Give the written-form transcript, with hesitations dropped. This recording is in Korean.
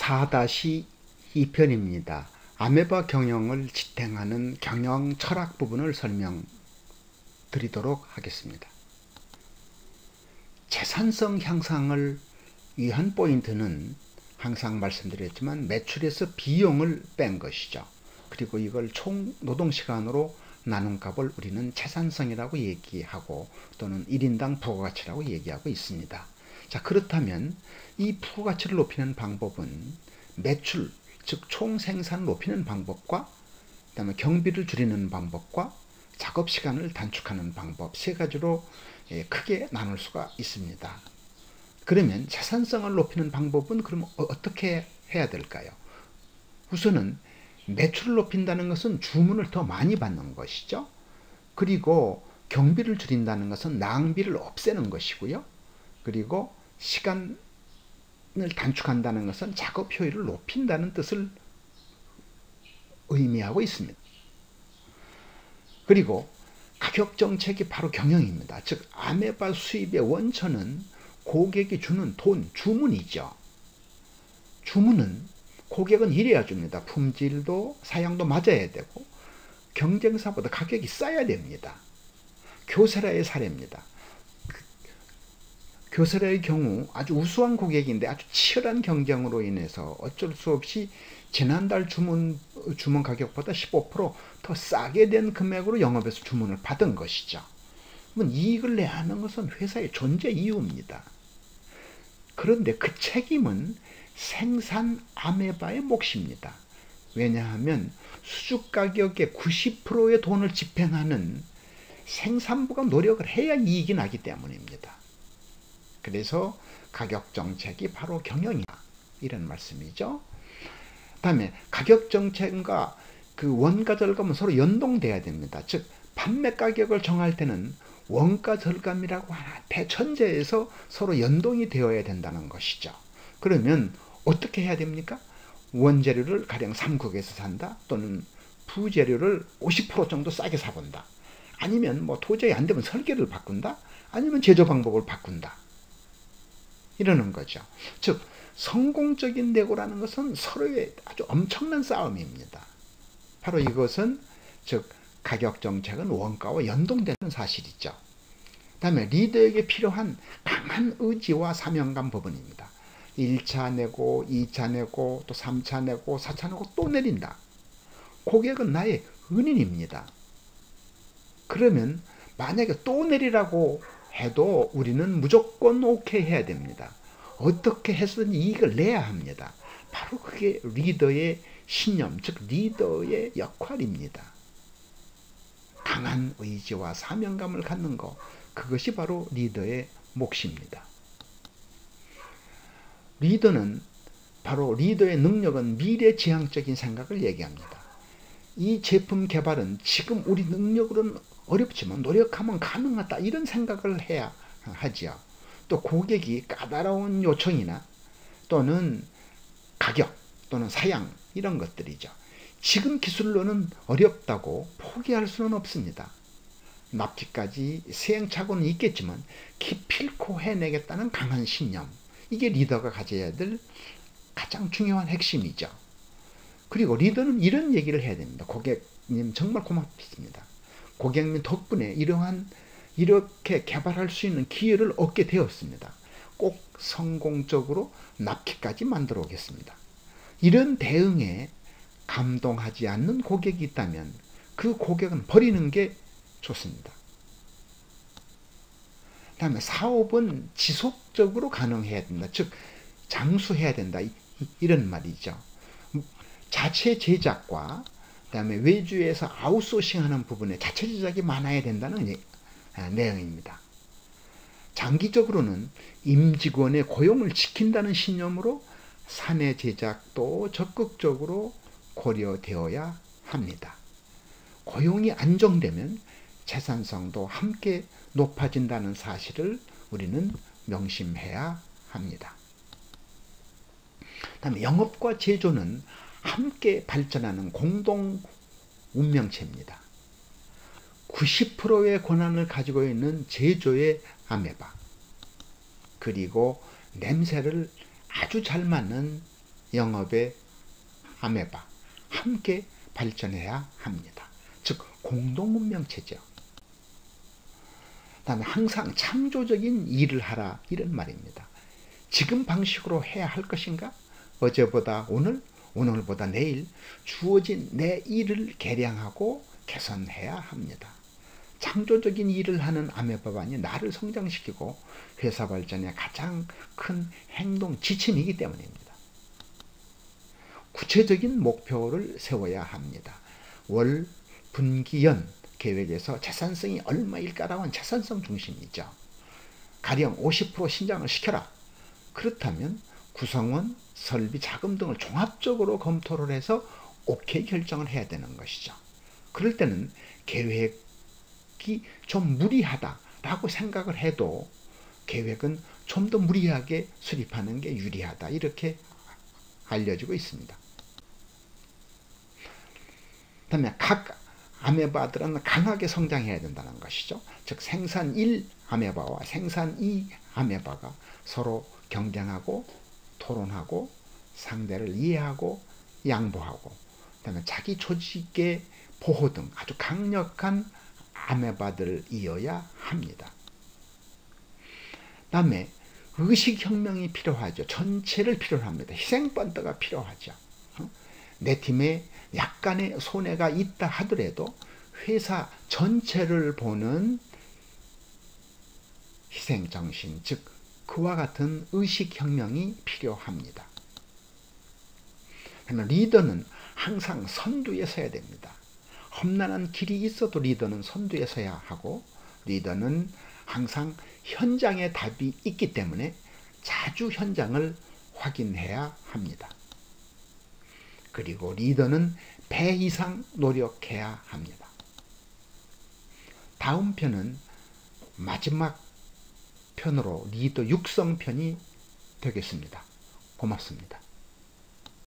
4-2편입니다. 아메바 경영을 지탱하는 경영 철학 부분을 설명드리도록 하겠습니다. 재산성 향상을 위한 포인트는 항상 말씀드렸지만 매출에서 비용을 뺀 것이죠. 그리고 이걸 총 노동시간으로 나눈 값을 우리는 재산성이라고 얘기하고 또는 1인당 부가가치라고 얘기하고 있습니다. 자, 그렇다면 이 부가가치를 높이는 방법은 매출, 즉 총생산을 높이는 방법과 그다음에 경비를 줄이는 방법과 작업시간을 단축하는 방법 세 가지로 크게 나눌 수가 있습니다. 그러면 재산성을 높이는 방법은 그럼 어떻게 해야 될까요? 우선은 매출을 높인다는 것은 주문을 더 많이 받는 것이죠. 그리고 경비를 줄인다는 것은 낭비를 없애는 것이고요. 그리고 시간을 단축한다는 것은 작업 효율을 높인다는 뜻을 의미하고 있습니다. 그리고 가격 정책이 바로 경영입니다. 즉 아메바 수입의 원천은 고객이 주는 돈, 주문이죠. 주문은 고객은 이래야 줍니다. 품질도 사양도 맞아야 되고 경쟁사보다 가격이 싸야 됩니다. 교세라의 사례입니다. 교세라의 경우 아주 우수한 고객인데 아주 치열한 경쟁으로 인해서 어쩔 수 없이 지난달 주문 가격보다 15% 더 싸게 된 금액으로 영업에서 주문을 받은 것이죠. 그러면 이익을 내야 하는 것은 회사의 존재 이유입니다. 그런데 그 책임은 생산 아메바의 몫입니다. 왜냐하면 수주 가격의 90%의 돈을 집행하는 생산부가 노력을 해야 이익이 나기 때문입니다. 그래서 가격 정책이 바로 경영이다, 이런 말씀이죠. 다음에 가격 정책과 그 원가 절감은 서로 연동돼야 됩니다. 즉 판매 가격을 정할 때는 원가 절감이라고 하나 대천재에서 서로 연동이 되어야 된다는 것이죠. 그러면 어떻게 해야 됩니까? 원재료를 가령 삼국에서 산다, 또는 부재료를 50% 정도 싸게 사본다, 아니면 뭐 도저히 안 되면 설계를 바꾼다, 아니면 제조 방법을 바꾼다, 이러는 거죠. 즉 성공적인 대고라는 것은 서로의 아주 엄청난 싸움입니다. 바로 이것은 즉 가격 정책은 원가와 연동되는 사실이죠. 다음에 리더에게 필요한 강한 의지와 사명감 부분입니다. 1차 내고 2차 내고 또 3차 내고 4차 내고 또 내린다. 고객은 나의 은인입니다. 그러면 만약에 또 내리라고 해도 우리는 무조건 오케이 해야 됩니다. 어떻게 해서든 이익을 내야 합니다. 바로 그게 리더의 신념, 즉 리더의 역할입니다. 강한 의지와 사명감을 갖는 것, 그것이 바로 리더의 몫입니다. 리더는 바로 리더의 능력은 미래지향적인 생각을 얘기합니다. 이 제품 개발은 지금 우리 능력으로는 어렵지만 노력하면 가능하다, 이런 생각을 해야 하지요. 또 고객이 까다로운 요청이나 또는 가격 또는 사양, 이런 것들이죠. 지금 기술로는 어렵다고 포기할 수는 없습니다. 납기까지 시행착오는 있겠지만 기필코 해내겠다는 강한 신념, 이게 리더가 가져야 될 가장 중요한 핵심이죠. 그리고 리더는 이런 얘기를 해야 됩니다. 고객님 정말 고맙습니다. 고객님 덕분에 이렇게 개발할 수 있는 기회를 얻게 되었습니다. 꼭 성공적으로 납기까지 만들어 오겠습니다. 이런 대응에 감동하지 않는 고객이 있다면 그 고객은 버리는 게 좋습니다. 다음에 사업은 지속적으로 가능해야 된다. 즉 장수해야 된다, 이런 말이죠. 자체 제작과 그다음에 외주에서 아웃소싱하는 부분에 자체 제작이 많아야 된다는 내용입니다. 장기적으로는 임직원의 고용을 지킨다는 신념으로 사내 제작도 적극적으로 고려되어야 합니다. 고용이 안정되면 생산성도 함께 높아진다는 사실을 우리는 명심해야 합니다. 다음에 영업과 제조는 함께 발전하는 공동 운명체입니다. 90%의 권한을 가지고 있는 제조의 아메바, 그리고 냄새를 아주 잘 맡는 영업의 아메바 함께 발전해야 합니다. 즉 공동운명체죠. 다음에 항상 창조적인 일을 하라 이런 말입니다. 지금 방식으로 해야 할 것인가? 어제보다 오늘, 오늘보다 내일 주어진 내 일을 개량하고 개선해야 합니다. 창조적인 일을 하는 아메바반이 나를 성장시키고 회사 발전의 가장 큰 행동 지침이기 때문입니다. 구체적인 목표를 세워야 합니다. 월, 분기, 연 계획에서 재산성이 얼마일까라는 재산성 중심이죠. 가령 50% 신장을 시켜라. 그렇다면 구성원, 설비, 자금 등을 종합적으로 검토를 해서 오케이 결정을 해야 되는 것이죠. 그럴 때는 계획이 좀 무리하다라고 생각을 해도 계획은 좀 더 무리하게 수립하는 게 유리하다 이렇게 알려지고 있습니다. 그다음에 각 아메바들은 강하게 성장해야 된다는 것이죠. 즉 생산 1 아메바와 생산 2 아메바가 서로 경쟁하고 토론하고 상대를 이해하고 양보하고 그다음에 자기 조직의 보호 등 아주 강력한 아메바들이어야 합니다. 다음에 의식혁명이 필요하죠. 전체를 필요로 합니다. 희생펀드가 필요하죠. 내 팀에 약간의 손해가 있다 하더라도 회사 전체를 보는 희생정신, 즉 그와 같은 의식혁명이 필요합니다. 그러면 리더는 항상 선두에 서야 됩니다. 험난한 길이 있어도 리더는 선두에 서야 하고 리더는 항상 현장에 답이 있기 때문에 자주 현장을 확인해야 합니다. 그리고 리더는 배 이상 노력해야 합니다. 다음 편은 마지막 편으로 리더 육성 편이 되겠습니다. 고맙습니다.